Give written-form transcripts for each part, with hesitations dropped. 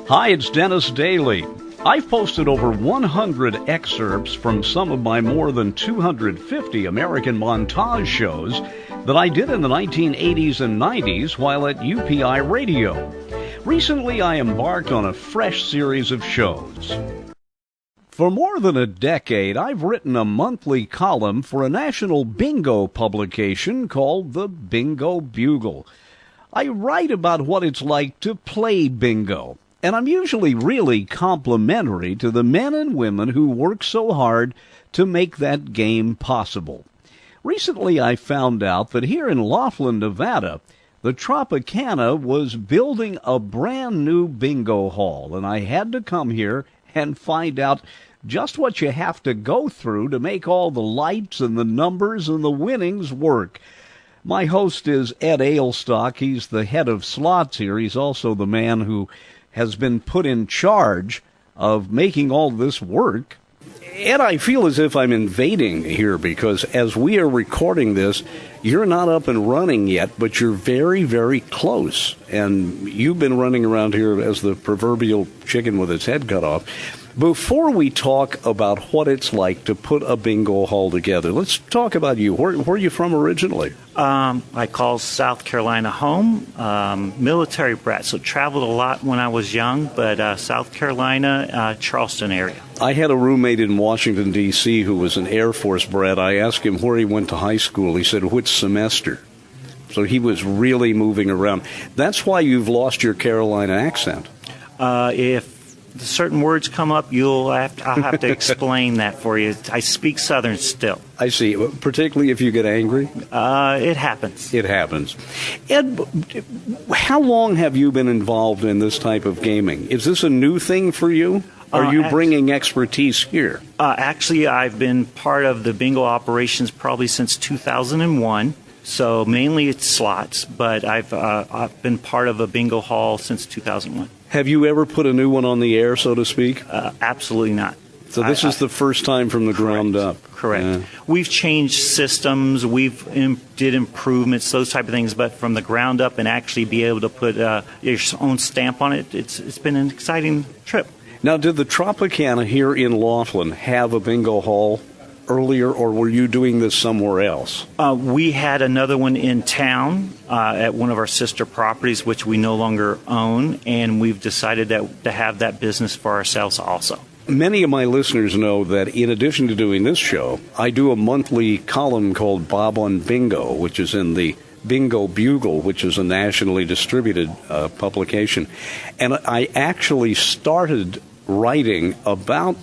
Hi, it's Dennis Daly. I've posted over 100 excerpts from some of my more than 250 American Montage shows that I did in the 1980s and 90s while at UPI Radio. Recently, I embarked on a fresh series of shows. For more than a decade, I've written a monthly column for a national bingo publication called the Bingo Bugle. I write about what it's like to play bingo. And I'm usually really complimentary to the men and women who work so hard to make that game possible. Recently, I found out that here in Laughlin, Nevada, the Tropicana was building a brand new bingo hall, and I had to come here and find out just what you have to go through to make all the lights and the numbers and the winnings work. My host is Ed Ailstock. He's the head of slots here. He's also the man who has been put in charge of making all this work. Ed, I feel as if I'm invading here because as we are recording this, you're not up and running yet, but you're very, very close. And you've been running around here as the proverbial chicken with its head cut off. Before we talk about what it's like to put a bingo hall together, let's talk about you. Where are you from originally? I call South Carolina home, military brat, so traveled a lot when I was young, but South Carolina, Charleston area. I had a roommate in Washington, D.C. who was an Air Force brat. I asked him where he went to high school. He said, which semester? So he was really moving around. That's why you've lost your Carolina accent. If certain words come up, I'll have to explain that for you. I speak Southern still. I see, particularly if you get angry? It happens. It happens. Ed, how long have you been involved in this type of gaming? Is this a new thing for you? Are you bringing expertise here? Actually, I've been part of the bingo operations probably since 2001. So mainly it's slots, but I've been part of a bingo hall since 2001. Have you ever put a new one on the air, so to speak? Absolutely not. So this is the first time from the ground up. Correct. Yeah. We've changed systems, did improvements, those type of things, but from the ground up and actually be able to put your own stamp on it, it's been an exciting trip. Now, did the Tropicana here in Laughlin have a bingo hall earlier, or were you doing this somewhere else? We had another one in town at one of our sister properties, which we no longer own, and we've decided to have that business for ourselves also. Many of my listeners know that in addition to doing this show, I do a monthly column called Bob on Bingo, which is in the Bingo Bugle, which is a nationally distributed publication. And I actually started writing about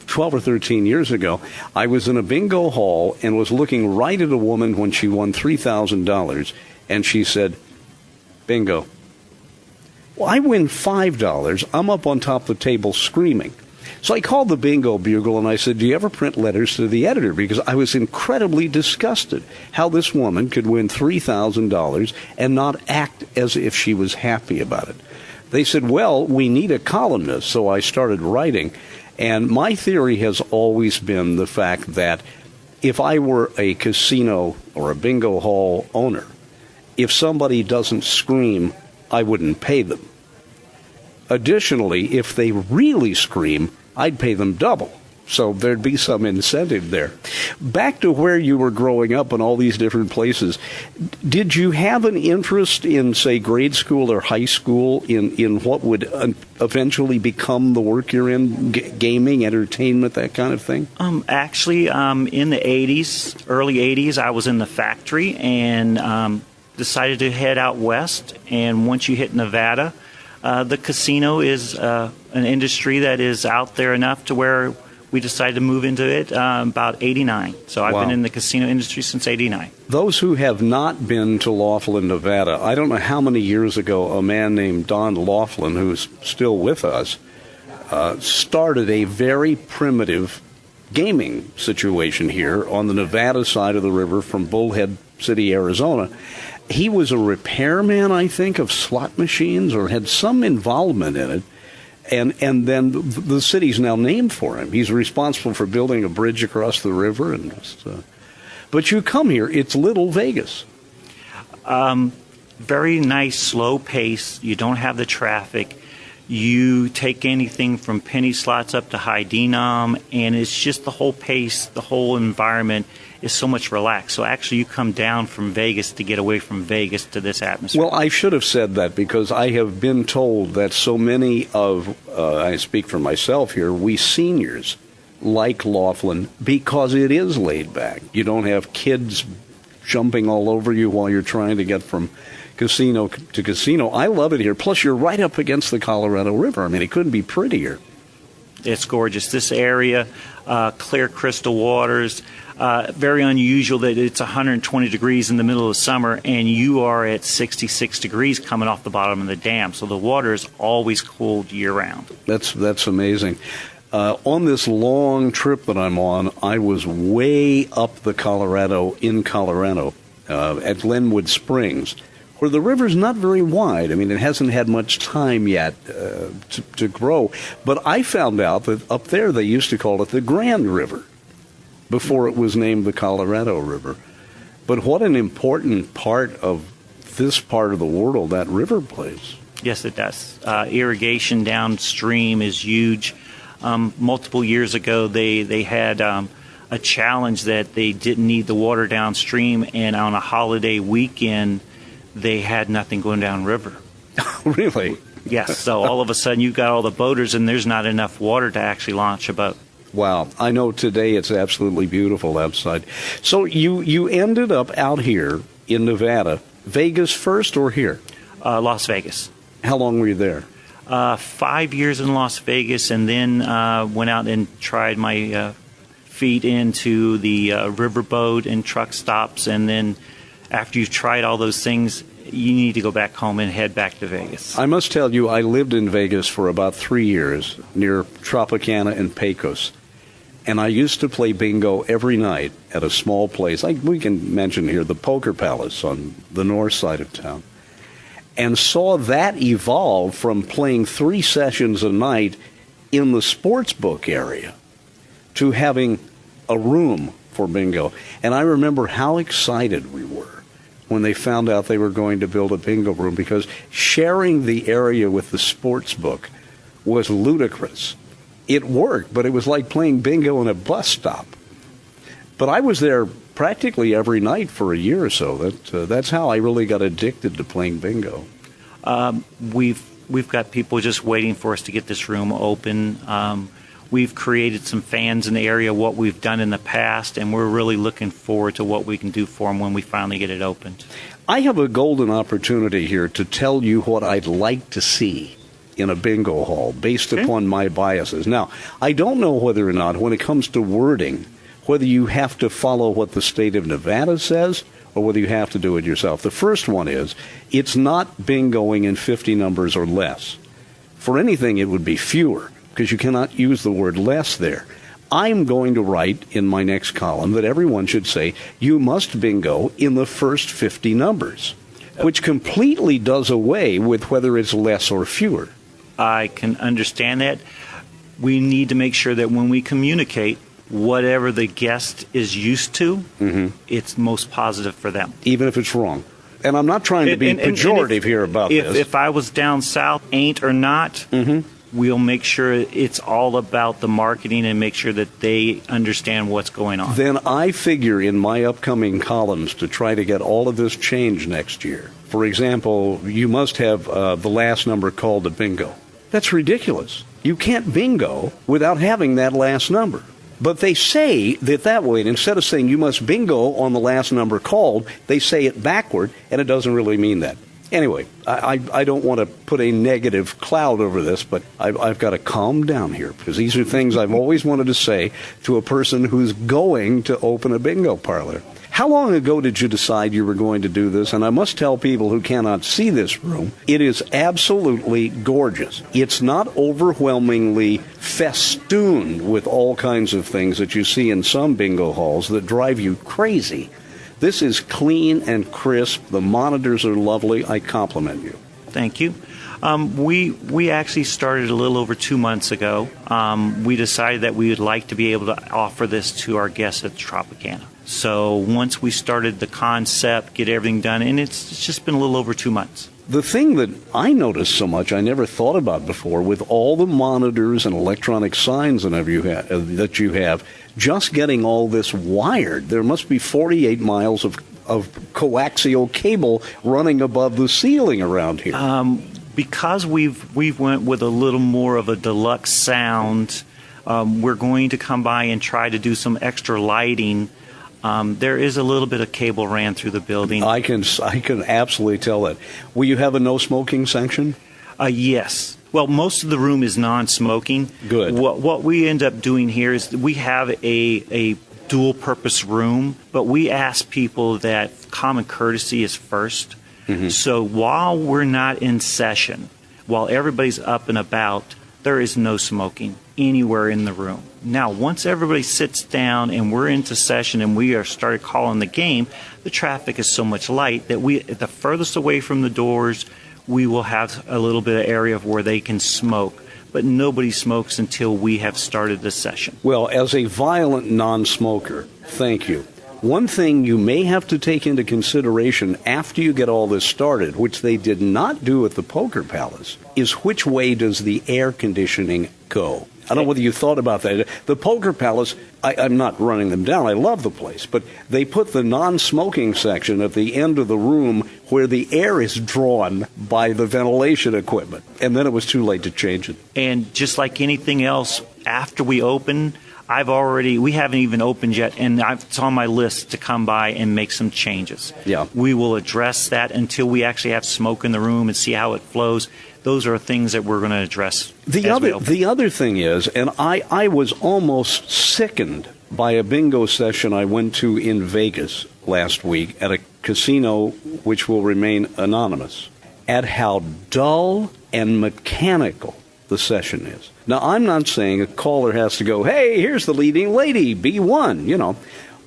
12 or 13 years ago. I was in a bingo hall and was looking right at a woman when she won $3,000, and she said, bingo. Well, I win $5. I'm up on top of the table screaming. So I called the Bingo Bugle and I said, do you ever print letters to the editor? Because I was incredibly disgusted how this woman could win $3,000 and not act as if she was happy about it. They said, well, we need a columnist. So I started writing. And my theory has always been the fact that if I were a casino or a bingo hall owner, if somebody doesn't scream, I wouldn't pay them. Additionally, if they really scream, I'd pay them double. So there'd be some incentive there. Back to where you were growing up in all these different places, did you have an interest in, say, grade school or high school in what would eventually become the work you're in, gaming, entertainment, that kind of thing? Actually, in the 80s, early 80s, I was in the factory and decided to head out west. And once you hit Nevada, the casino is an industry that is out there enough to where we decided to move into it about 89. So I've been in the casino industry since 89. Those who have not been to Laughlin, Nevada, I don't know how many years ago a man named Don Laughlin, who's still with us, started a very primitive gaming situation here on the Nevada side of the river from Bullhead City, Arizona. He was a repairman, I think, of slot machines or had some involvement in it. And then the city's now named for him. He's responsible for building a bridge across the river. But you come here, it's Little Vegas. Very nice, slow pace. You don't have the traffic. You take anything from penny slots up to high denom, and it's just the whole pace, the whole environment is so much relaxed. So actually you come down from Vegas to get away from Vegas to this atmosphere. Well, I should have said that because I have been told that so many of, I speak for myself here, we seniors like Laughlin because it is laid back. You don't have kids jumping all over you while you're trying to get from casino to casino. I love it here. Plus, you're right up against the Colorado River. I mean, it couldn't be prettier. It's gorgeous. This area, clear crystal waters, very unusual that it's 120 degrees in the middle of summer and you are at 66 degrees coming off the bottom of the dam. So the water is always cooled year-round. That's amazing. On this long trip that I'm on, I was way up the Colorado at Glenwood Springs, where the river's not very wide. I mean, it hasn't had much time yet to grow. But I found out that up there they used to call it the Grand River before it was named the Colorado River. But what an important part of this part of the world that river plays. Yes, it does. Irrigation downstream is huge. Multiple years ago, they had a challenge that they didn't need the water downstream, and on a holiday weekend, they had nothing going downriver. Really? Yes. So all of a sudden, you've got all the boaters, and there's not enough water to actually launch a boat. Wow. I know today it's absolutely beautiful outside. So you ended up out here in Nevada. Vegas first or here? Las Vegas. How long were you there? 5 years in Las Vegas, and then went out and tried my feet into the riverboat and truck stops. And then after you've tried all those things, you need to go back home and head back to Vegas. I must tell you, I lived in Vegas for about 3 years near Tropicana and Pecos. And I used to play bingo every night at a small place. We can mention here the Poker Palace on the north side of town. And saw that evolve from playing 3 sessions a night in the sports book area to having a room for bingo. And I remember how excited we were when they found out they were going to build a bingo room, because sharing the area with the sports book was ludicrous. It worked, but it was like playing bingo in a bus stop. But I was there practically every night for a year or so. That's how I really got addicted to playing bingo. We've got people just waiting for us to get this room open. We've created some fans in the area, what we've done in the past, and we're really looking forward to what we can do for them when we finally get it opened. I have a golden opportunity here to tell you what I'd like to see in a bingo hall based upon my biases. Now, I don't know whether or not, when it comes to wording, whether you have to follow what the state of Nevada says or whether you have to do it yourself. The first one is, it's not bingoing in 50 numbers or less. For anything, it would be fewer, because you cannot use the word less there. I'm going to write in my next column that everyone should say, you must bingo in the first 50 numbers, which completely does away with whether it's less or fewer. I can understand that. We need to make sure that when we communicate, whatever the guest is used to, it's most positive for them. Even if it's wrong. And I'm not trying to be pejorative here about this. If I was down south, ain't or not, we'll make sure it's all about the marketing and make sure that they understand what's going on. Then I figure in my upcoming columns to try to get all of this changed next year. For example, you must have the last number called a bingo. That's ridiculous. You can't bingo without having that last number. But they say that way, and instead of saying you must bingo on the last number called, they say it backward, and it doesn't really mean that. Anyway, I don't want to put a negative cloud over this, but I've got to calm down here, because these are things I've always wanted to say to a person who's going to open a bingo parlor. How long ago did you decide you were going to do this? And I must tell people who cannot see this room, it is absolutely gorgeous. It's not overwhelmingly festooned with all kinds of things that you see in some bingo halls that drive you crazy. This is clean and crisp. The monitors are lovely. I compliment you. Thank you. We actually started a little over 2 months ago. We decided that we would like to be able to offer this to our guests at Tropicana. So once we started the concept, get everything done, and it's just been a little over 2 months. The thing that I noticed so much I never thought about before, with all the monitors and electronic signs and that you have, just getting all this wired, there must be 48 miles of coaxial cable running above the ceiling around here. Because we've went with a little more of a deluxe sound, we're going to come by and try to do some extra lighting. There is a little bit of cable ran through the building. I can absolutely tell that. Will you have a no smoking section? Yes. Well, most of the room is non-smoking. Good. What we end up doing here is we have a dual-purpose room, but we ask people that common courtesy is first. Mm-hmm. So while we're not in session, while everybody's up and about, there is no smoking anywhere in the room. Now, once everybody sits down and we're into session and we are started calling the game, the traffic is so much light that the furthest away from the doors, we will have a little bit of area where they can smoke. But nobody smokes until we have started the session. Well, as a violent non-smoker, thank you. One thing you may have to take into consideration after you get all this started, which they did not do at the Poker Palace, is which way does the air conditioning go? I don't know whether you thought about that. The Poker Palace, I'm not running them down. I love the place. But they put the non-smoking section at the end of the room where the air is drawn by the ventilation equipment. And then it was too late to change it. And just like anything else, after we open, we haven't even opened yet, and it's on my list to come by and make some changes. Yeah. We will address that until we actually have smoke in the room and see how it flows. Those are things that we're going to address. The other thing is, and I was almost sickened by a bingo session I went to in Vegas last week at a casino which will remain anonymous, at how dull and mechanical the session is. Now, I'm not saying a caller has to go, hey, here's the leading lady, B1,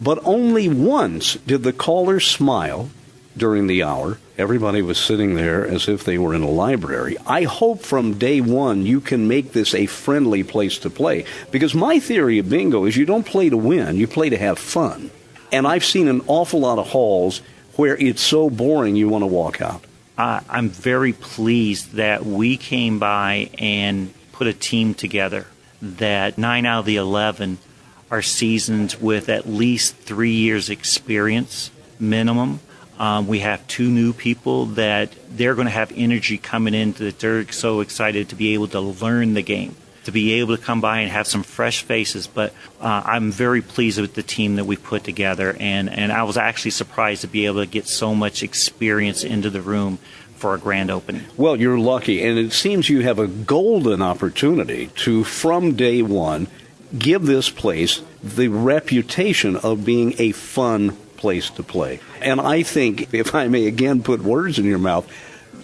but only once did the caller smile during the hour. Everybody was sitting there as if they were in a library. I hope from day one you can make this a friendly place to play, because my theory of bingo is you don't play to win, you play to have fun. And I've seen an awful lot of halls where it's so boring you want to walk out. I'm very pleased that we came by and put a team together that 9 out of the 11 are seasoned with at least 3 years experience minimum. We have 2 new people that they're going to have energy coming in that they're so excited to be able to learn the game, to be able to come by and have some fresh faces. But I'm very pleased with the team that we put together, and I was actually surprised to be able to get so much experience into the room for a grand opening. Well, you're lucky, and it seems you have a golden opportunity to, from day one, give this place the reputation of being a fun place to play. And I think, if I may again put words in your mouth,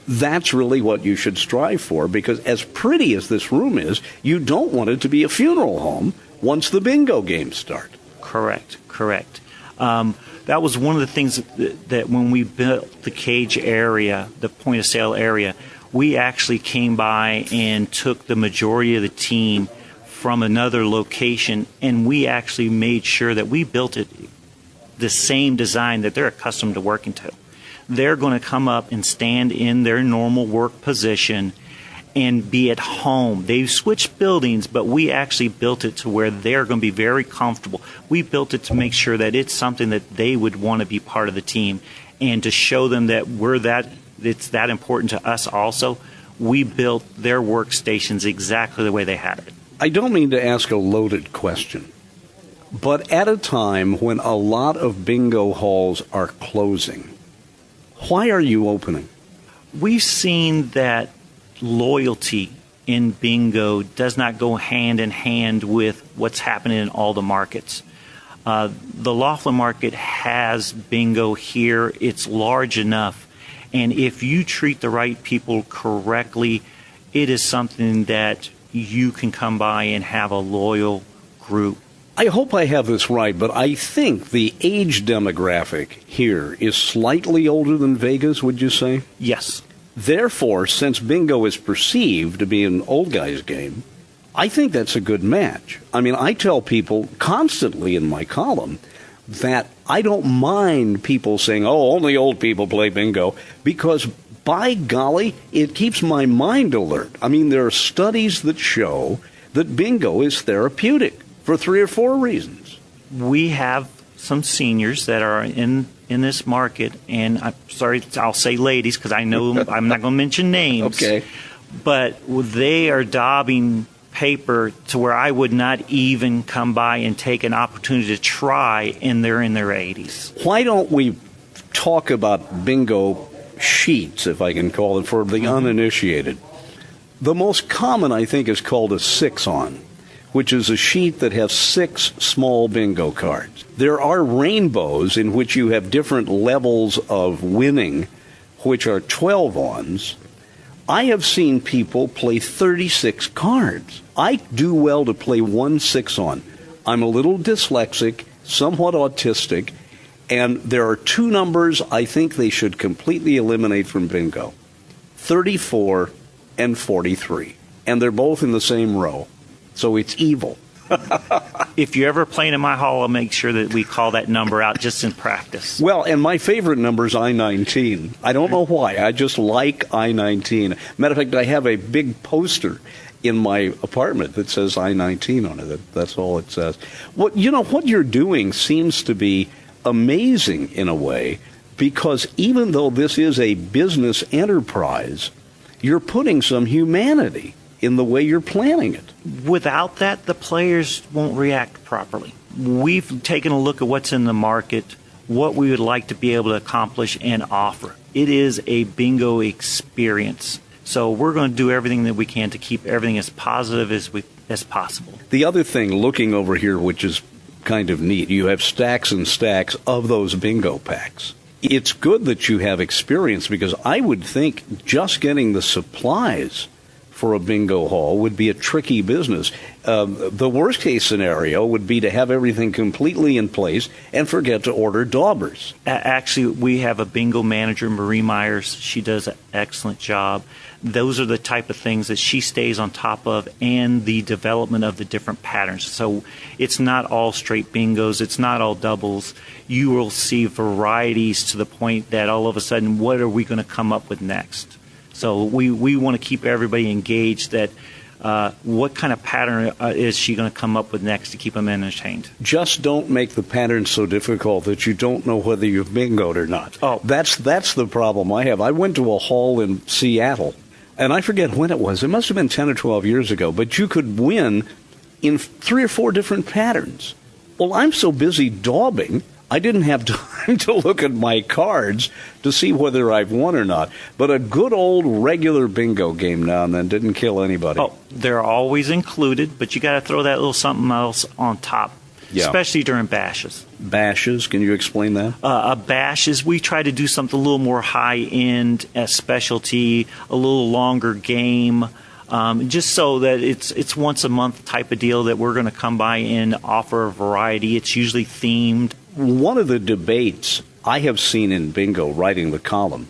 that's really what you should strive for, because as pretty as this room is, you don't want it to be a funeral home once the bingo games start. Correct. That was one of the things that when we built the cage area, the point of sale area, we actually came by and took the majority of the team from another location, and we actually made sure that we built it the same design that they're accustomed to working to. They're going to come up and stand in their normal work position and be at home. They've switched buildings, but we actually built it to where they're going to be very comfortable. We built it to make sure that it's something that they would want to be part of the team, and to show them that it's that important to us also. We built their workstations exactly the way they had it. I don't mean to ask a loaded question, but at a time when a lot of bingo halls are closing, why are you opening? We've seen that loyalty in bingo does not go hand in hand with what's happening in all the markets. The Laughlin market has bingo here. It's large enough. And if you treat the right people correctly, it is something that you can come by and have a loyal group. I hope I have this right, but I think the age demographic here is slightly older than Vegas, would you say? Yes. Therefore, since bingo is perceived to be an old guy's game, I think that's a good match. I mean, I tell people constantly in my column that I don't mind people saying, oh, only old people play bingo, because by golly, it keeps my mind alert. I mean, there are studies that show that bingo is therapeutic for 3 or 4 reasons. We have some seniors that are in this market, and I'm sorry, I'll say ladies because I know I'm not going to mention names. Okay. But they are daubing paper to where I would not even come by and take an opportunity to try, and they're in their 80s. Why don't we talk about bingo sheets, if I can call it, for the uninitiated? The most common, I think, is called a 6-on, which is a sheet that has 6 small bingo cards. There are rainbows in which you have different levels of winning, which are 12-ons. I have seen people play 36 cards. I do well to play 1 6-on. I'm a little dyslexic, somewhat autistic, and there are 2 numbers I think they should completely eliminate from bingo: 34 and 43. And they're both in the same row. So it's evil. If you're ever playing in my hall, I'll make sure that we call that number out just in practice. Well, and my favorite number is I-19. I don't know why. I just like I-19. Matter of fact, I have a big poster in my apartment that says I-19 on it. That's all it says. Well, you know, what you're doing seems to be amazing in a way, because even though this is a business enterprise, you're putting some humanity in the way you're planning it. Without that, the players won't react properly. We've taken a look at what's in the market, what we would like to be able to accomplish and offer. It is a bingo experience. So we're going to do everything that we can to keep everything as positive as possible. The other thing, looking over here, which is kind of neat, you have stacks and stacks of those bingo packs. It's good that you have experience, because I would think just getting the supplies for a bingo hall would be a tricky business. The worst case scenario would be to have everything completely in place and forget to order daubers. Actually, we have a bingo manager, Marie Myers. She does an excellent job. Those are the type of things that she stays on top of, and the development of the different patterns. So it's not all straight bingos. It's not all doubles. You will see varieties to the point that all of a sudden, what are we going to come up with next? So we want to keep everybody engaged that what kind of pattern is she going to come up with next to keep them entertained. Just don't make the pattern so difficult that you don't know whether you've bingoed or not. Oh, that's the problem I have. I went to a hall in Seattle, and I forget when it was. It must have been 10 or 12 years ago, but you could win in 3 or 4 different patterns. Well, I'm so busy daubing, I didn't have time to look at my cards to see whether I've won or not. But a good old regular bingo game now and then didn't kill anybody. Oh, they're always included, but you got to throw that little something else on top, especially during bashes. Bashes? Can you explain that? A bash is we try to do something a little more high-end, a specialty, a little longer game, just so that it's once a month type of deal that we're going to come by and offer a variety. It's usually themed. One of the debates I have seen in bingo writing the column,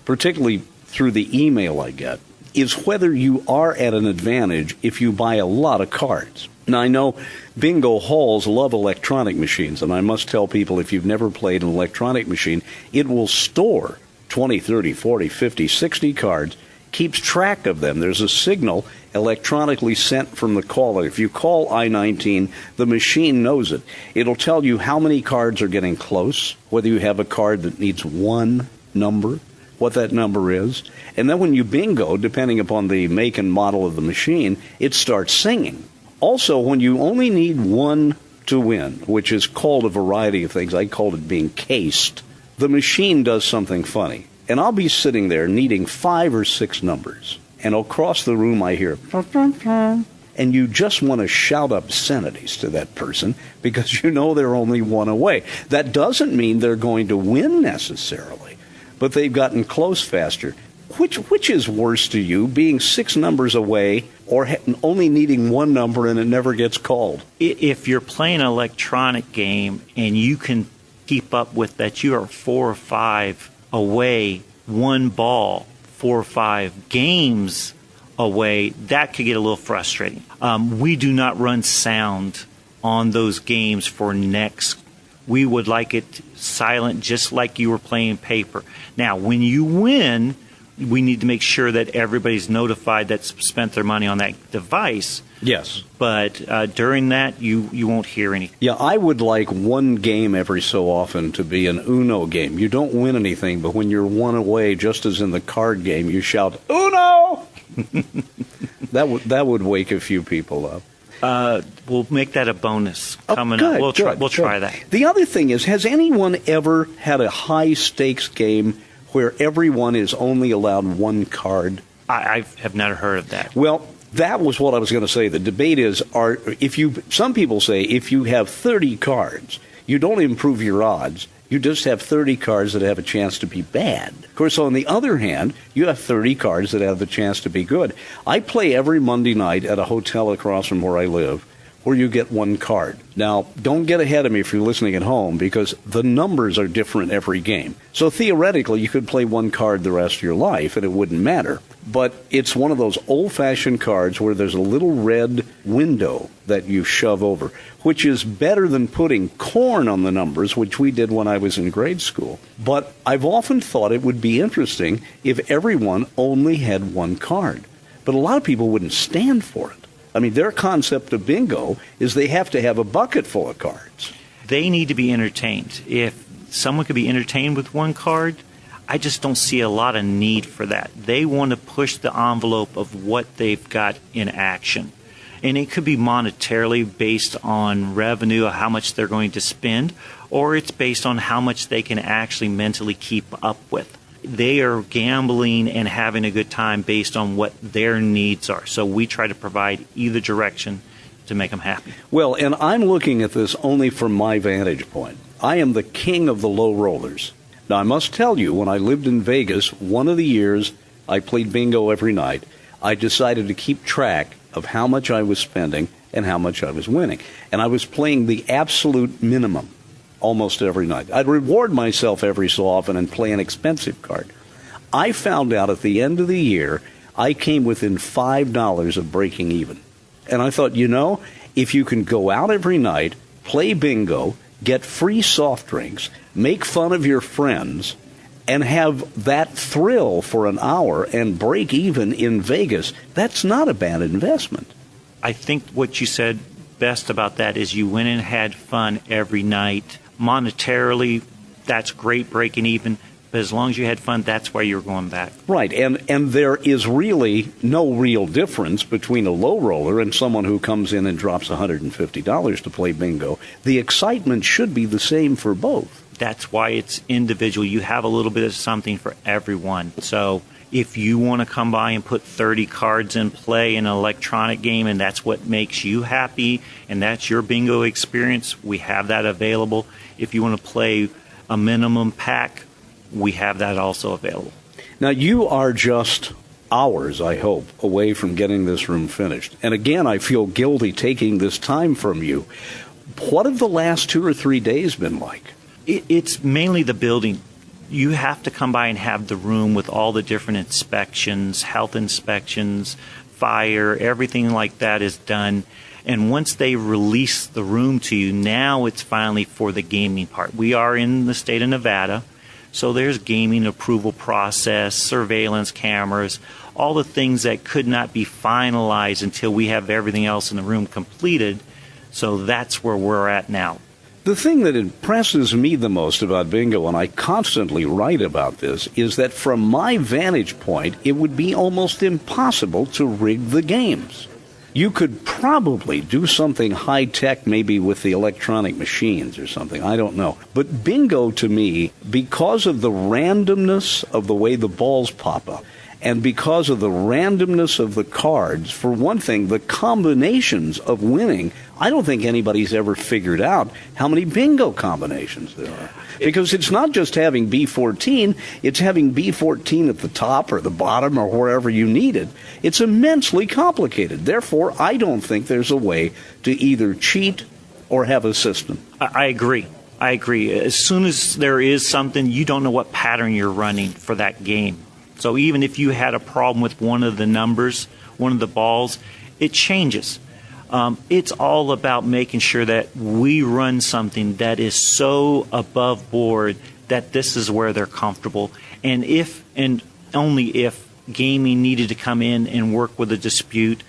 particularly through the email I get, is whether you are at an advantage if you buy a lot of cards. Now, I know bingo halls love electronic machines, and I must tell people, if you've never played an electronic machine, it will store 20, 30, 40, 50, 60 cards, keeps track of them. There's a signal electronically sent from the caller. If you call I-19, the machine knows it. It'll tell you how many cards are getting close, whether you have a card that needs one number, what that number is. And then when you bingo, depending upon the make and model of the machine, it starts singing. Also, when you only need one to win, which is called a variety of things, I called it being cased, the machine does something funny. And I'll be sitting there needing 5 or 6 numbers. And across the room I hear, and you just want to shout obscenities to that person because you know they're only one away. That doesn't mean they're going to win necessarily, but they've gotten close faster. Which is worse to you, being 6 numbers away or only needing one number and it never gets called? If you're playing an electronic game and you can keep up with that, you are 4 or 5 away, one ball, 4 or 5 games away, that could get a little frustrating. We do not run sound on those games for next. We would like it silent, just like you were playing paper. Now, when you win, we need to make sure that everybody's notified that's spent their money on that device. Yes. But during that, you won't hear anything. Yeah, I would like one game every so often to be an Uno game. You don't win anything, but when you're one away, just as in the card game, you shout, Uno! That would wake a few people up. We'll make that a bonus coming good, up. We'll try that. The other thing is, has anyone ever had a high-stakes game where everyone is only allowed one card? I have never heard of that. Well, that was what I was going to say. The debate is, some people say if you have 30 cards, you don't improve your odds. You just have 30 cards that have a chance to be bad. Of course, on the other hand, you have 30 cards that have the chance to be good. I play every Monday night at a hotel across from where I live, where you get one card. Now, don't get ahead of me if you're listening at home, because the numbers are different every game. So theoretically, you could play one card the rest of your life, and it wouldn't matter. But it's one of those old-fashioned cards where there's a little red window that you shove over, which is better than putting corn on the numbers, which we did when I was in grade school. But I've often thought it would be interesting if everyone only had one card. But a lot of people wouldn't stand for it. I mean, their concept of bingo is they have to have a bucket full of cards. They need to be entertained. If someone could be entertained with one card, I just don't see a lot of need for that. They want to push the envelope of what they've got in action. And it could be monetarily based on revenue, how much they're going to spend, or it's based on how much they can actually mentally keep up with. They are gambling and having a good time based on what their needs are. So we try to provide either direction to make them happy. Well, and I'm looking at this only from my vantage point. I am the king of the low rollers. Now, I must tell you, when I lived in Vegas, one of the years I played bingo every night, I decided to keep track of how much I was spending and how much I was winning. And I was playing the absolute minimum almost every night. I'd reward myself every so often and play an expensive card. I found out at the end of the year, I came within $5 of breaking even. And I thought, if you can go out every night, play bingo, get free soft drinks, make fun of your friends, and have that thrill for an hour and break even in Vegas, that's not a bad investment. I think what you said best about that is you went and had fun every night. Monetarily, that's great breaking even, but as long as you had fun, that's why you're going back. Right, and there is really no real difference between a low roller and someone who comes in and drops $150 to play bingo. The excitement should be the same for both. That's why it's individual. You have a little bit of something for everyone. So if you want to come by and put 30 cards in play in an electronic game and that's what makes you happy and that's your bingo experience, we have that available. If you want to play a minimum pack, we have that also available. Now, you are just hours, I hope, away from getting this room finished. And again, I feel guilty taking this time from you. What have the last 2 or 3 days been like? It's mainly the building. You have to come by and have the room with all the different inspections, health inspections, fire, everything like that is done. And once they release the room to you, now it's finally for the gaming part. We are in the state of Nevada, so there's gaming approval process, surveillance cameras, all the things that could not be finalized until we have everything else in the room completed. So that's where we're at now. The thing that impresses me the most about bingo, and I constantly write about this, is that from my vantage point, it would be almost impossible to rig the games. You could probably do something high-tech, maybe with the electronic machines or something. I don't know. But bingo, to me, because of the randomness of the way the balls pop up, and because of the randomness of the cards, for one thing, the combinations of winning, I don't think anybody's ever figured out how many bingo combinations there are. Because it's not just having B14, it's having B14 at the top or the bottom or wherever you need it. It's immensely complicated. Therefore, I don't think there's a way to either cheat or have a system. I agree. As soon as there is something, you don't know what pattern you're running for that game. So even if you had a problem with one of the numbers, one of the balls, it changes. It's all about making sure that we run something that is so above board that this is where they're comfortable. And only if gaming needed to come in and work with a dispute,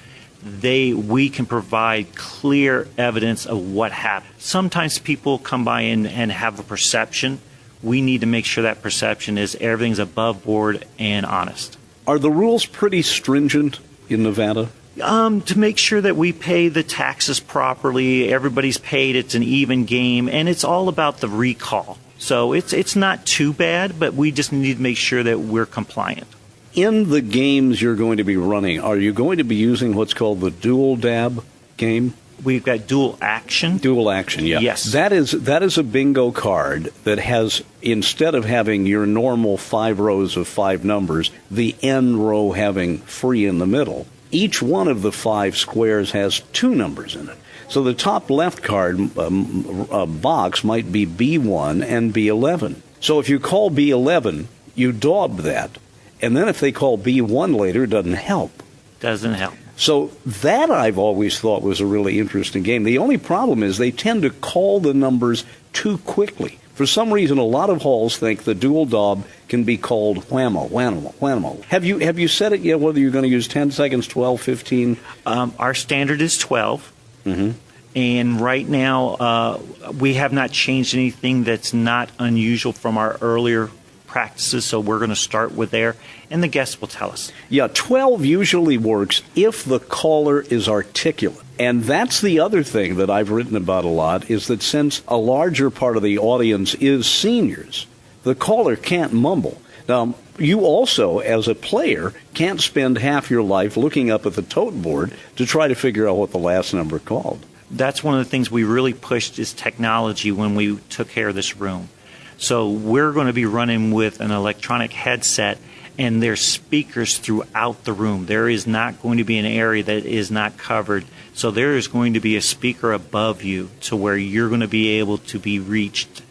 we can provide clear evidence of what happened. Sometimes people come by and have a perception. We need to make sure that perception is everything's above board and honest. Are the rules pretty stringent in Nevada? To make sure that we pay the taxes properly, everybody's paid, it's an even game, and it's all about the recall. So it's not too bad, but we just need to make sure that we're compliant. In the games you're going to be running, are you going to be using what's called the dual dab game? We've got dual action. Dual action, yeah. Yes. That is a bingo card that has, instead of having your normal 5 rows of 5 numbers, the N row having free in the middle. Each one of the 5 squares has 2 numbers in it. So the top left card box might be B1 and B11. So if you call B11, you daub that. And then if they call B1 later, it doesn't help. Doesn't help. So that I've always thought was a really interesting game. The only problem is they tend to call the numbers too quickly. For some reason, a lot of halls think the dual daub can be called whammo, whammo, whammo. Have you said it yet, whether you're going to use 10 seconds, 12, 15? Our standard is 12. Mm-hmm. And right now, we have not changed anything that's not unusual from our earlier practices, so we're going to start with there, and the guests will tell us. Yeah, 12 usually works if the caller is articulate. And that's the other thing that I've written about a lot, is that since a larger part of the audience is seniors, the caller can't mumble. Now, you also, as a player, can't spend half your life looking up at the tote board to try to figure out what the last number called. That's one of the things we really pushed is technology when we took care of this room. So we're going to be running with an electronic headset, and there's speakers throughout the room. There is not going to be an area that is not covered. So there is going to be a speaker above you to where you're going to be able to be reached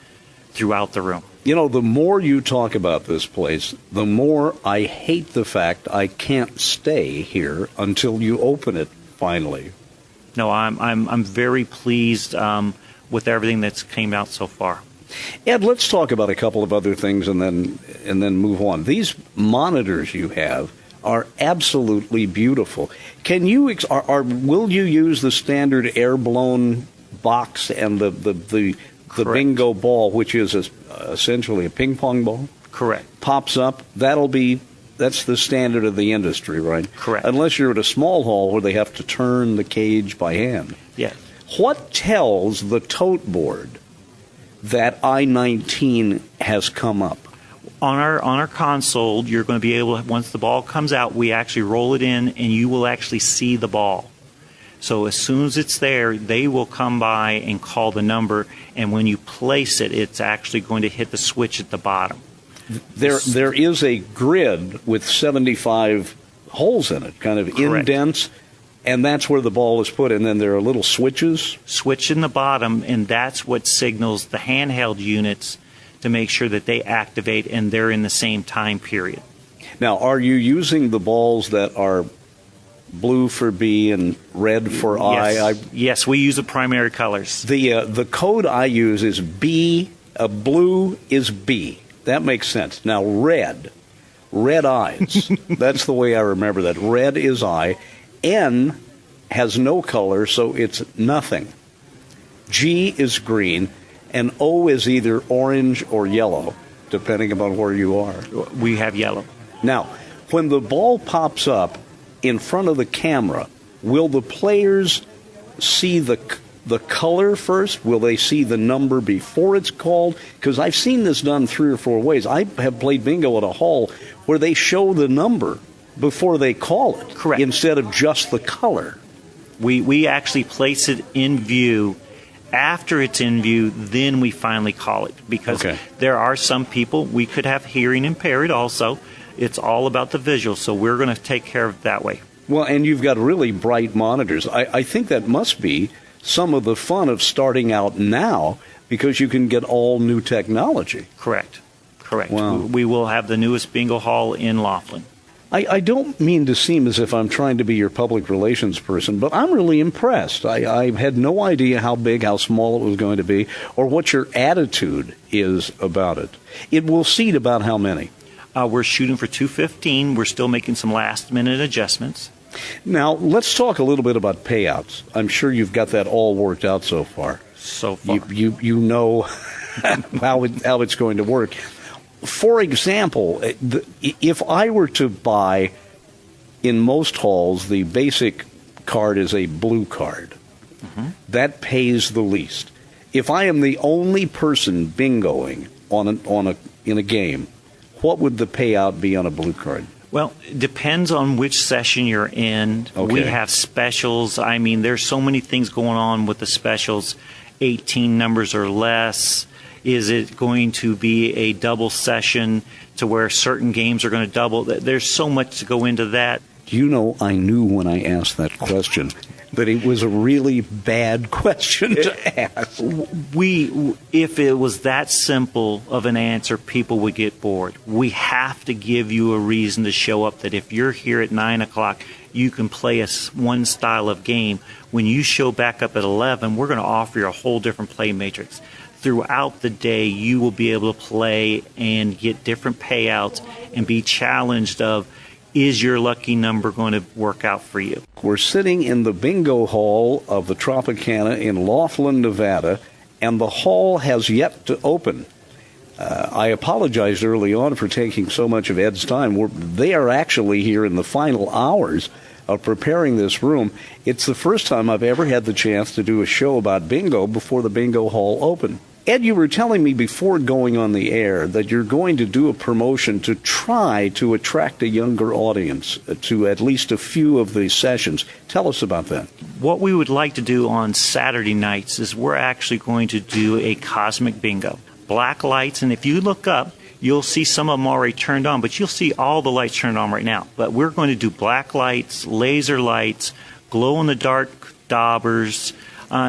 throughout the room. You know, the more you talk about this place, the more I hate the fact I can't stay here until you open it finally. No, I'm very pleased with everything that's came out so far. Ed, let's talk about a couple of other things and then move on. These monitors you have are absolutely beautiful. Can you will you use the standard air-blown box and the bingo ball, which is essentially a ping pong ball? Correct. Pops up. That's the standard of the industry, right? Correct. Unless you're at a small hall where they have to turn the cage by hand. Yes. What tells the tote board that I-19 has come up? On our console, you're going to be able to, once the ball comes out, we actually roll it in, and you will actually see the ball. So as soon as it's there, they will come by and call the number, and when you place it, it's actually going to hit the switch at the bottom. There is a grid with 75 holes in it, kind of Correct. indents, and that's where the ball is put, and then there are little switches. Switch in the bottom, and that's what signals the handheld units to make sure that they activate and they're in the same time period. Now, are you using the balls that are blue for B and red for I? Yes, we use the primary colors. The code I use is B. Blue is B. That makes sense. Now, red eyes. That's the way I remember that. Red is I. N has no color, so it's nothing. G is green, and O is either orange or yellow, depending upon where you are. We have yellow. Now, when the ball pops up in front of the camera, will the players see the color first? Will they see the number before it's called? Because I've seen this done 3 or 4 ways. I have played bingo at a hall where they show the number before they call it. Correct. Instead of just the color. We actually place it in view. After it's in view, then we finally call it. Because there are some people, we could have hearing impaired also. It's all about the visual, so we're going to take care of it that way. Well, and you've got really bright monitors. I think that must be some of the fun of starting out now, because you can get all new technology. Correct. Wow. We will have the newest bingo hall in Laughlin. I don't mean to seem as if I'm trying to be your public relations person, but I'm really impressed. I had no idea how big, how small it was going to be, or what your attitude is about it. It will seat about how many? We're shooting for 215. We're still making some last-minute adjustments. Now, let's talk a little bit about payouts. I'm sure you've got that all worked out so far. So far. You know how it's going to work. For example, if I were to buy, in most halls, the basic card is a blue card. Mm-hmm. That pays the least. If I am the only person bingoing in a game, what would the payout be on a blue card? Well, it depends on which session you're in. Okay. We have specials. I mean, there's so many things going on with the specials. 18 numbers or less. Is it going to be a double session to where certain games are going to double? There's so much to go into that. You know, I knew when I asked that question that it was a really bad question to ask. If it was that simple of an answer, people would get bored. We have to give you a reason to show up, that if you're here at 9 o'clock, you can play one style of game. When you show back up at 11, we're going to offer you a whole different play matrix. Throughout the day, you will be able to play and get different payouts and be challenged of, is your lucky number going to work out for you? We're sitting in the bingo hall of the Tropicana in Laughlin, Nevada, and the hall has yet to open. I apologized early on for taking so much of Ed's time. They are actually here in the final hours of preparing this room. It's the first time I've ever had the chance to do a show about bingo before the bingo hall opened. Ed, you were telling me before going on the air that you're going to do a promotion to try to attract a younger audience to at least a few of the sessions. Tell us about that. What we would like to do on Saturday nights is we're actually going to do a cosmic bingo. Black lights, and if you look up, you'll see some of them already turned on, but you'll see all the lights turned on right now. But we're going to do black lights, laser lights, glow-in-the-dark daubers,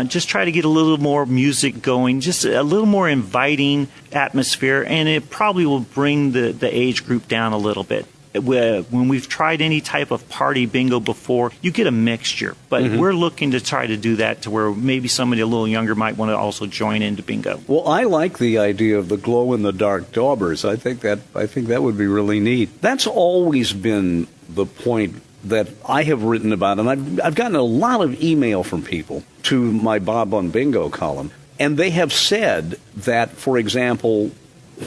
just try to get a little more music going, just a little more inviting atmosphere, and it probably will bring the age group down a little bit. When we've tried any type of party bingo before, you get a mixture, but we're looking to try to do that to where maybe somebody a little younger might want to also join into bingo. Well, I like the idea of the glow-in-the-dark daubers. I think that would be really neat. That's always been the point that I have written about, and I've gotten a lot of email from people to my Bob on Bingo column, and they have said that, for example,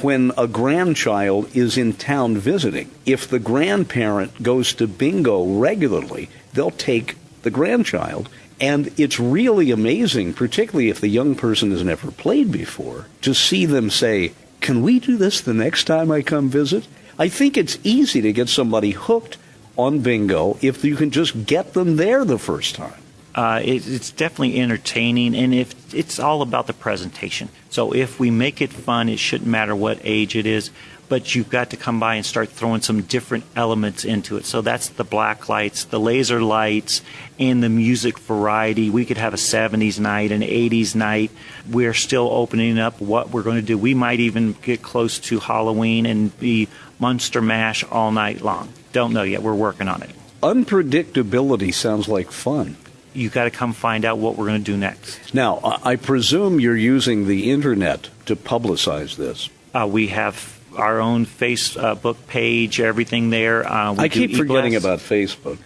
when a grandchild is in town visiting, if the grandparent goes to bingo regularly, they'll take the grandchild. And it's really amazing, particularly if the young person has never played before, to see them say, can we do this the next time I come visit? I think it's easy to get somebody hooked on bingo if you can just get them there the first time. It's definitely entertaining, and if it's all about the presentation. So if we make it fun, it shouldn't matter what age it is, but you've got to come by and start throwing some different elements into it. So that's the black lights, the laser lights, and the music variety. We could have a 70s night, an 80s night. We're still opening up what we're going to do. We might even get close to Halloween and be Monster Mash all night long. Don't know yet. We're working on it. Unpredictability sounds like fun. You got to come find out what we're going to do next. Now, I presume you're using the internet to publicize this. We have our own Facebook page, everything there. I keep forgetting about Facebook.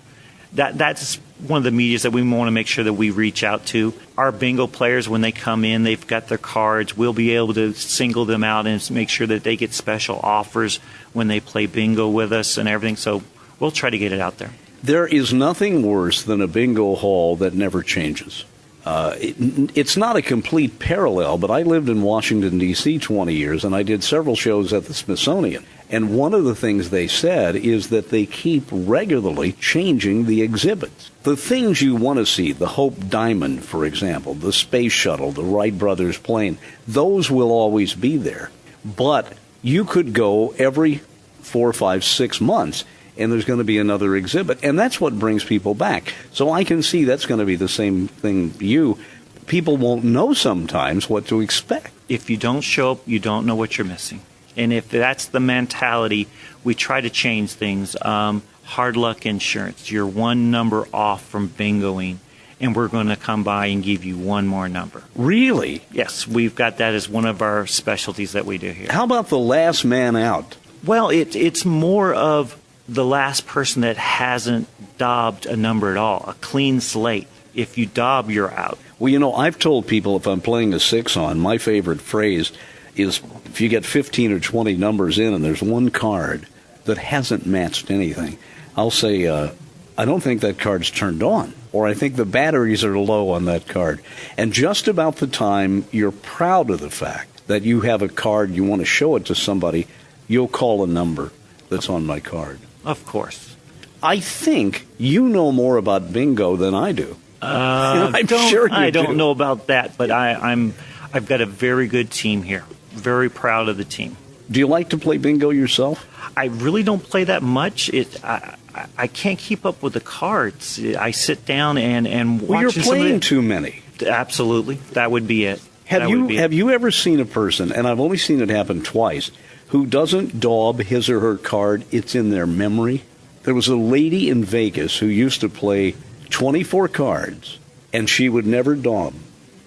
That's one of the medias that we want to make sure that we reach out to. Our bingo players, when they come in, they've got their cards. We'll be able to single them out and make sure that they get special offers when they play bingo with us and everything. So we'll try to get it out there. There is nothing worse than a bingo hall that never changes. It's not a complete parallel, but I lived in Washington, D.C. 20 years, and I did several shows at the Smithsonian. And one of the things they said is that they keep regularly changing the exhibits. The things you want to see, the Hope Diamond, for example, the Space Shuttle, the Wright Brothers plane, those will always be there. But you could go every 4, 5, 6 months, and there's going to be another exhibit. And that's what brings people back. So I can see that's going to be the same thing to you. People won't know sometimes what to expect. If you don't show up, you don't know what you're missing. And if that's the mentality, we try to change things. Hard luck insurance, you're one number off from bingoing, and we're going to come by and give you one more number. Really? Yes, we've got that as one of our specialties that we do here. How about the last man out? Well, it's more of the last person that hasn't daubed a number at all, a clean slate. If you daub, you're out. Well, I've told people if I'm playing a 6-on, my favorite phrase is if you get 15 or 20 numbers in and there's one card that hasn't matched anything, I'll say, I don't think that card's turned on, or I think the batteries are low on that card. And just about the time you're proud of the fact that you have a card, you want to show it to somebody, you'll call a number that's on my card. Of course. I think you know more about bingo than I do. I'm sure you I don't do. know about that, but I've got a very good team here. Very proud of the team. Do you like to play bingo yourself? I really don't play that much. I can't keep up with the cards. I sit down and watch. Well, you're playing too many. Absolutely, that would be it. Have you ever seen a person, and I've only seen it happen twice, who doesn't daub his or her card? It's in their memory. There was a lady in Vegas who used to play 24 cards, and she would never daub.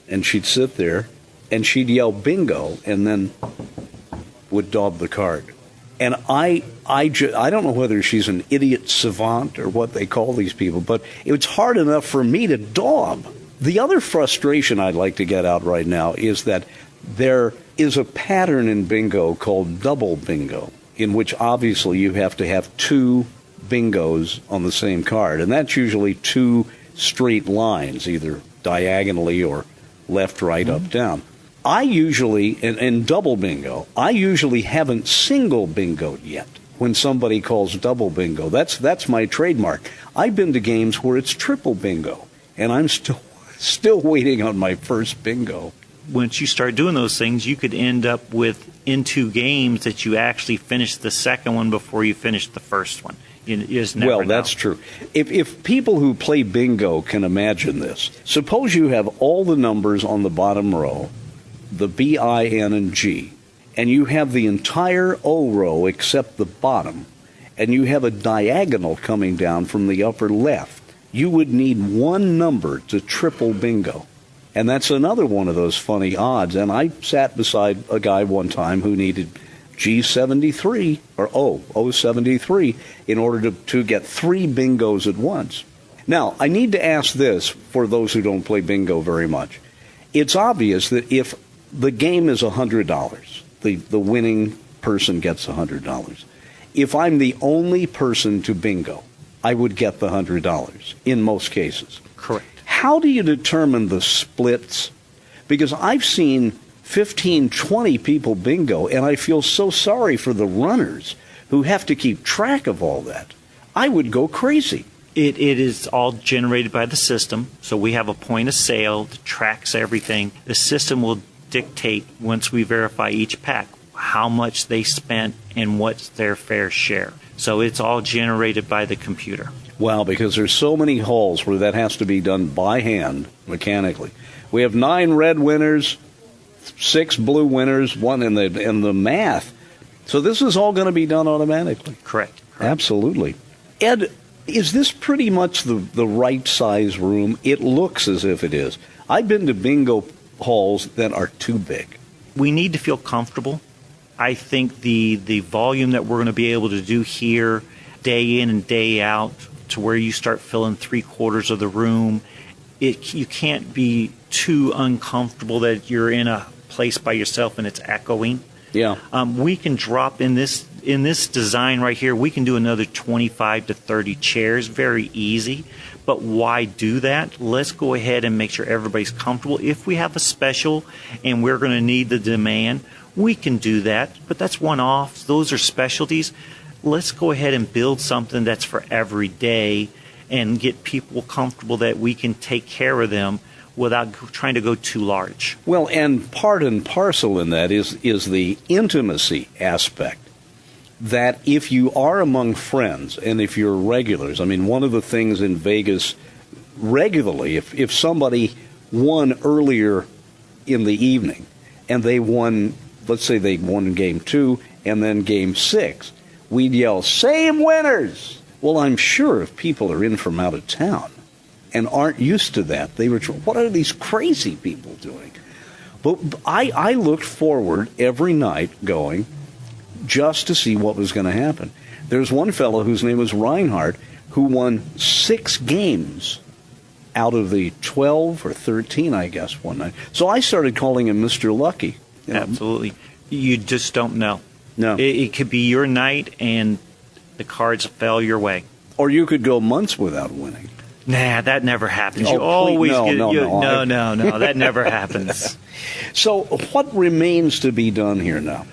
And she'd sit there, and she'd yell bingo, and then would daub the card. And I don't know whether she's an idiot savant or what they call these people, but it's hard enough for me to daub. The other frustration I'd like to get out right now is that there is a pattern in bingo called double bingo, in which obviously you have to have two bingos on the same card, and that's usually two straight lines, either diagonally or left, right, up, down. I usually, in double bingo, I usually haven't single bingoed yet when somebody calls double bingo. That's my trademark. I've been to games where it's triple bingo, and I'm still waiting on my first bingo. Once you start doing those things, you could end up with in two games that you actually finish the second one before you finish the first one. You just never know. That's true. If people who play bingo can imagine this, suppose you have all the numbers on the bottom row, the B, I, N, and G, and you have the entire O row except the bottom, and you have a diagonal coming down from the upper left, you would need one number to triple bingo. And that's another one of those funny odds. And I sat beside a guy one time who needed G73, or O73, in order to get three bingos at once. Now, I need to ask this for those who don't play bingo very much. It's obvious that if the game is $100, the winning person gets $100. If I'm the only person to bingo, I would get the $100 in most cases. Correct. How do you determine the splits? Because I've seen 15, 20 people bingo, and I feel so sorry for the runners who have to keep track of all that. I would go crazy. It is all generated by the system. So we have a point of sale that tracks everything. The system will dictate, once we verify each pack, how much they spent and what's their fair share. So it's all generated by the computer. Wow, because there's so many holes where that has to be done by hand, mechanically. We have 9 red winners, 6 blue winners, 1 in the math. So this is all going to be done automatically. Correct. Absolutely. Ed, is this pretty much the right size room? It looks as if it is. I've been to bingo halls that are too big. We need to feel comfortable. I think the volume that we're going to be able to do here, day in and day out, to where you start filling 3/4 of the room, you can't be too uncomfortable that you're in a place by yourself and it's echoing. Yeah. We can drop in this design right here. We can do another 25 to 30 chairs, very easy. But why do that? Let's go ahead and make sure everybody's comfortable. If we have a special and we're going to need the demand, we can do that. But that's one-off. Those are specialties. Let's go ahead and build something that's for every day and get people comfortable that we can take care of them without trying to go too large. Well, and part and parcel in that is the intimacy aspect. That if you are among friends and if you're regulars, I mean, one of the things in Vegas regularly, if somebody won earlier in the evening and they won, let's say they won game 2 and then game 6, we'd yell, "Same winners!" Well, I'm sure if people are in from out of town and aren't used to that, they were, what are these crazy people doing? But I looked forward every night going, just to see what was going to happen. There's one fellow whose name was Reinhardt who won 6 games out of the 12 or 13, I guess, one night. So I started calling him Mr. Lucky. You know? Absolutely. You just don't know. No. It could be your night and the cards fell your way. Or you could go months without winning. Nah, that never happens. Oh, You always no, get no, that never happens. So what remains to be done here now?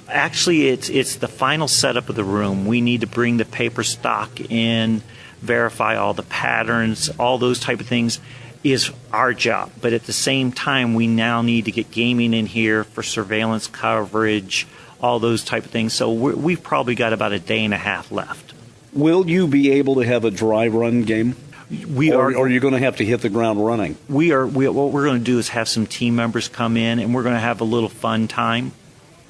Actually, it's the final setup of the room. We need to bring the paper stock in, verify all the patterns, all those type of things is our job. But at the same time, we now need to get gaming in here for surveillance coverage, all those type of things. So we've probably got about a day and a half left. Will you be able to have a dry run game? Or are you going to have to hit the ground running? What we're going to do is have some team members come in, and we're going to have a little fun time.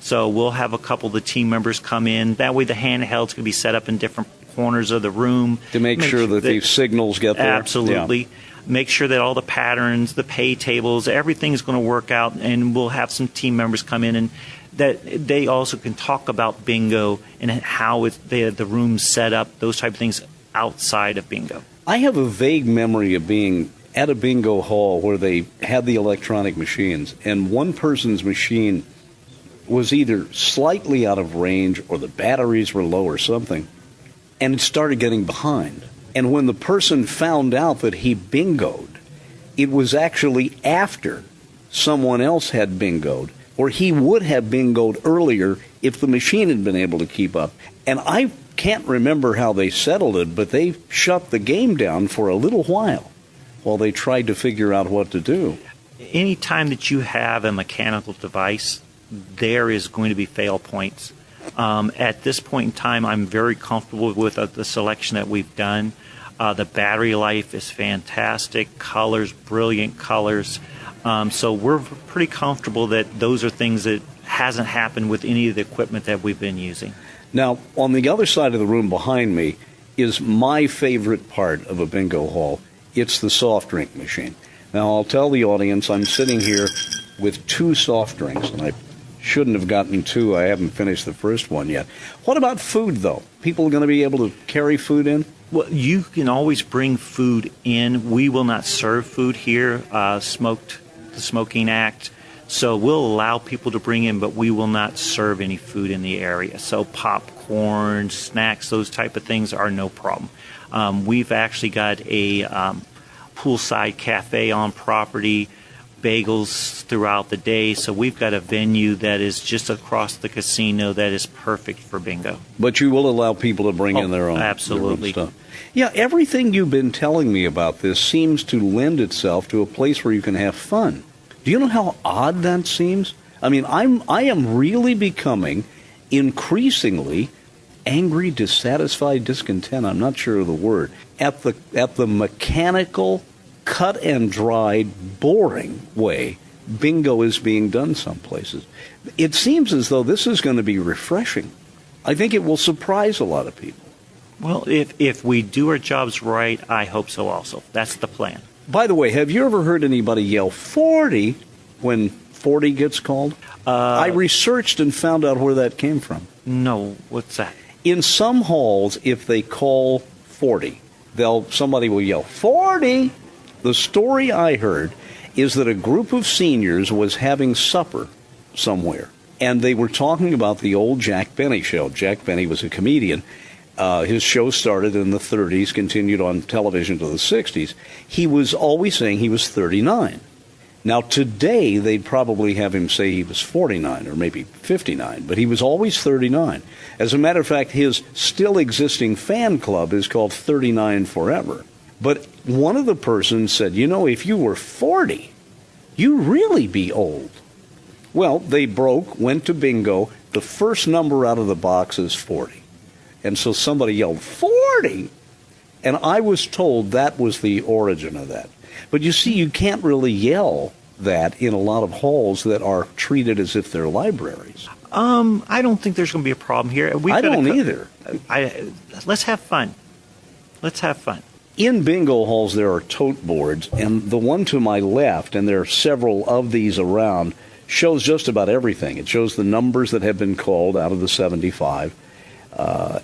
So we'll have a couple of the team members come in. That way the handhelds can be set up in different corners of the room. To make sure that the signals get there? Absolutely. Yeah. Make sure that all the patterns, the pay tables, everything's going to work out, and we'll have some team members come in and that they also can talk about bingo and how the room's set up, those type of things outside of bingo. I have a vague memory of being at a bingo hall where they had the electronic machines, and one person's machine was either slightly out of range or the batteries were low or something, and it started getting behind. And when the person found out that he bingoed, it was actually after someone else had bingoed, or he would have bingoed earlier if the machine had been able to keep up. And I can't remember how they settled it, but they shut the game down for a little while they tried to figure out what to do. Anytime that you have a mechanical device, there is going to be fail points. At this point in time, I'm very comfortable with the selection that we've done. The battery life is fantastic, colors, brilliant colors. So we're pretty comfortable that those are things that hasn't happened with any of the equipment that we've been using. Now, on the other side of the room behind me is my favorite part of a bingo hall. It's the soft drink machine. Now, I'll tell the audience I'm sitting here with 2 soft drinks, and I shouldn't have gotten 2. I haven't finished the first one yet. What about food, though? People are going to be able to carry food in? Well, you can always bring food in. We will not serve food here, the Smoking Act. So we'll allow people to bring in, but we will not serve any food in the area. So popcorn, snacks, those type of things are no problem. We've actually got a poolside cafe on property, bagels throughout the day. So we've got a venue that is just across the casino that is perfect for bingo. But you will allow people to bring in their own, absolutely. Their own stuff. Yeah, everything you've been telling me about this seems to lend itself to a place where you can have fun. Do you know how odd that seems? I mean, I am really becoming increasingly angry, dissatisfied, discontent, I'm not sure of the word, at the mechanical, cut and dried, boring way bingo is being done some places. It seems as though this is going to be refreshing. I think it will surprise a lot of people. Well, if we do our jobs right, I hope so also. That's the plan. By the way, have you ever heard anybody yell 40 when 40 gets called? I researched and found out where that came from. No, what's that? In some halls, if they call 40, somebody will yell 40. The story I heard is that a group of seniors was having supper somewhere, and they were talking about the old Jack Benny show. Jack Benny was a comedian. His show started in the 30s, continued on television to the 60s. He was always saying he was 39. Now, today, they'd probably have him say he was 49 or maybe 59, but he was always 39. As a matter of fact, his still existing fan club is called 39 Forever. But one of the persons said, if you were 40, you'd really be old. Well, they went to bingo. The first number out of the box is 40. And so somebody yelled, 40! And I was told that was the origin of that. But you see, you can't really yell that in a lot of halls that are treated as if they're libraries. I don't think there's going to be a problem here. I don't either. Let's have fun. Let's have fun. In bingo halls, there are tote boards, and the one to my left, and there are several of these around, shows just about everything. It shows the numbers that have been called out of the 75,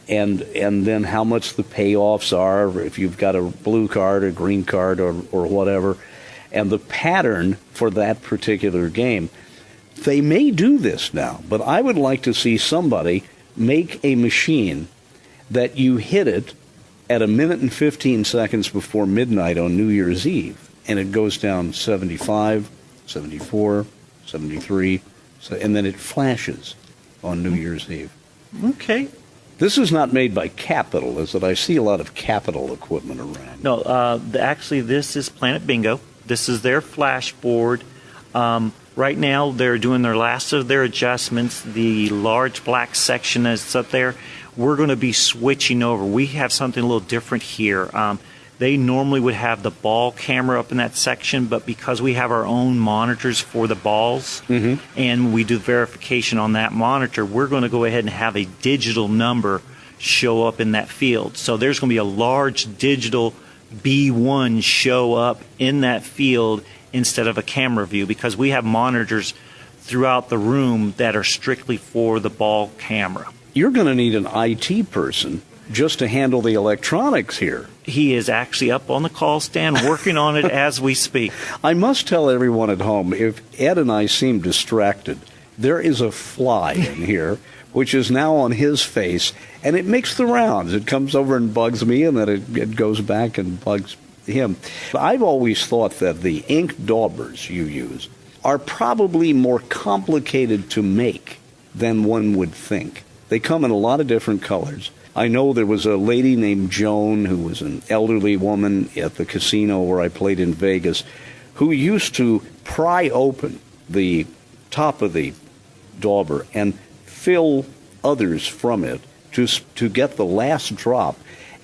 and then how much the payoffs are, if you've got a blue card or green card or whatever, and the pattern for that particular game. They may do this now, but I would like to see somebody make a machine that you hit it at 1 minute and 15 seconds before midnight on New Year's Eve, and it goes down 75, 74, 73, and then it flashes on New Year's Eve. Okay. This is not made by Capital, is it? I see a lot of Capital equipment around. No, actually, this is Planet Bingo. This is their flash board. Right now, they're doing their last of their adjustments. The large black section that's up there, we're going to be switching over. We have something a little different here. They normally would have the ball camera up in that section, but because we have our own monitors for the balls, and we do verification on that monitor, we're going to go ahead and have a digital number show up in that field. So there's going to be a large digital B1 show up in that field instead of a camera view, because we have monitors throughout the room that are strictly for the ball camera. You're going to need an IT person just to handle the electronics here. He is actually up on the call stand working on it as we speak. I must tell everyone at home, if Ed and I seem distracted, there is a fly in here, which is now on his face, and it makes the rounds. It comes over and bugs me, and then it goes back and bugs him. I've always thought that the ink daubers you use are probably more complicated to make than one would think. They come in a lot of different colors. I know there was a lady named Joan, who was an elderly woman at the casino where I played in Vegas, who used to pry open the top of the dauber and fill others from it to get the last drop.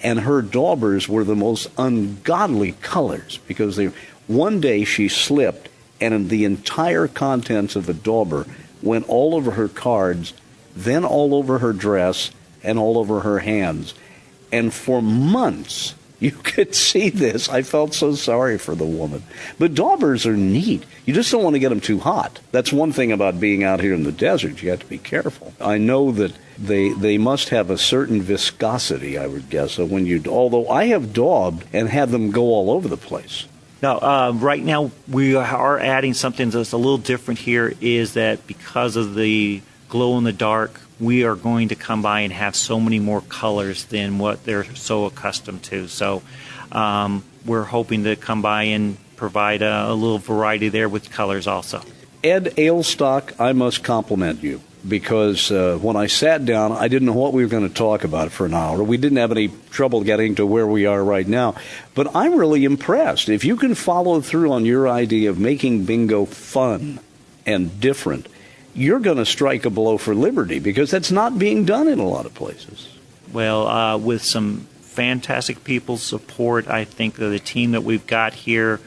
And her daubers were the most ungodly colors, because one day she slipped and the entire contents of the dauber went all over her cards, then all over her dress, and all over her hands. And for months, you could see this. I felt so sorry for the woman. But daubers are neat. You just don't want to get them too hot. That's one thing about being out here in the desert. You have to be careful. I know that they must have a certain viscosity, I would guess. So although I have daubed and had them go all over the place. Now, right now, we are adding something that's a little different here, is that because of the glow-in-the-dark, we are going to come by and have so many more colors than what they're so accustomed to. So we're hoping to come by and provide a little variety there with colors also. Ed Ailstock, I must compliment you, because when I sat down, I didn't know what we were going to talk about for an hour. We didn't have any trouble getting to where we are right now. But I'm really impressed. If you can follow through on your idea of making bingo fun and different, you're going to strike a blow for liberty, because that's not being done in a lot of places. Well, with some fantastic people's support, I think that the team that we've got here,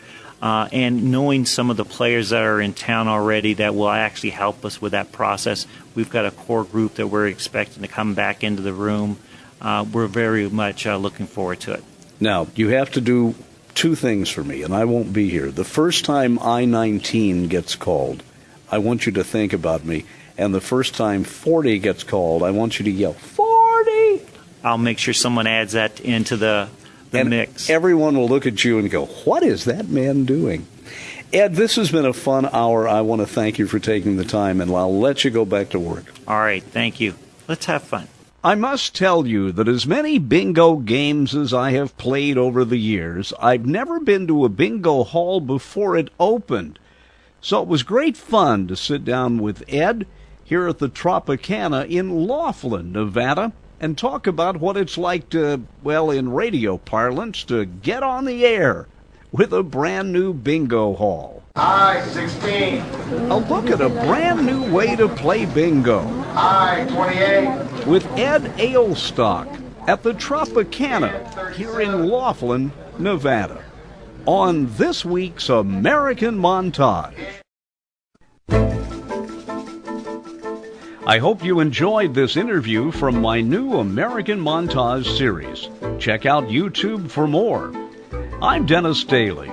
and knowing some of the players that are in town already that will actually help us with that process, we've got a core group that we're expecting to come back into the room. We're very much looking forward to it. Now, you have to do two things for me, and I won't be here. The first time I-19 gets called, I want you to think about me. And the first time 40 gets called, I want you to yell, 40! I'll make sure someone adds that into the mix. Everyone will look at you and go, what is that man doing? Ed, this has been a fun hour. I want to thank you for taking the time, and I'll let you go back to work. All right, thank you. Let's have fun. I must tell you that as many bingo games as I have played over the years, I've never been to a bingo hall before it opened. So it was great fun to sit down with Ed here at the Tropicana in Laughlin, Nevada, and talk about what it's like to, well, in radio parlance, to get on the air with a brand new bingo hall. I-16. A look at a brand new way to play bingo. I-28. With Ed Ailstock at the Tropicana here in Laughlin, Nevada, on this week's American Montage. I hope you enjoyed this interview from my new American Montage series. Check out YouTube for more. I'm Dennis Daly.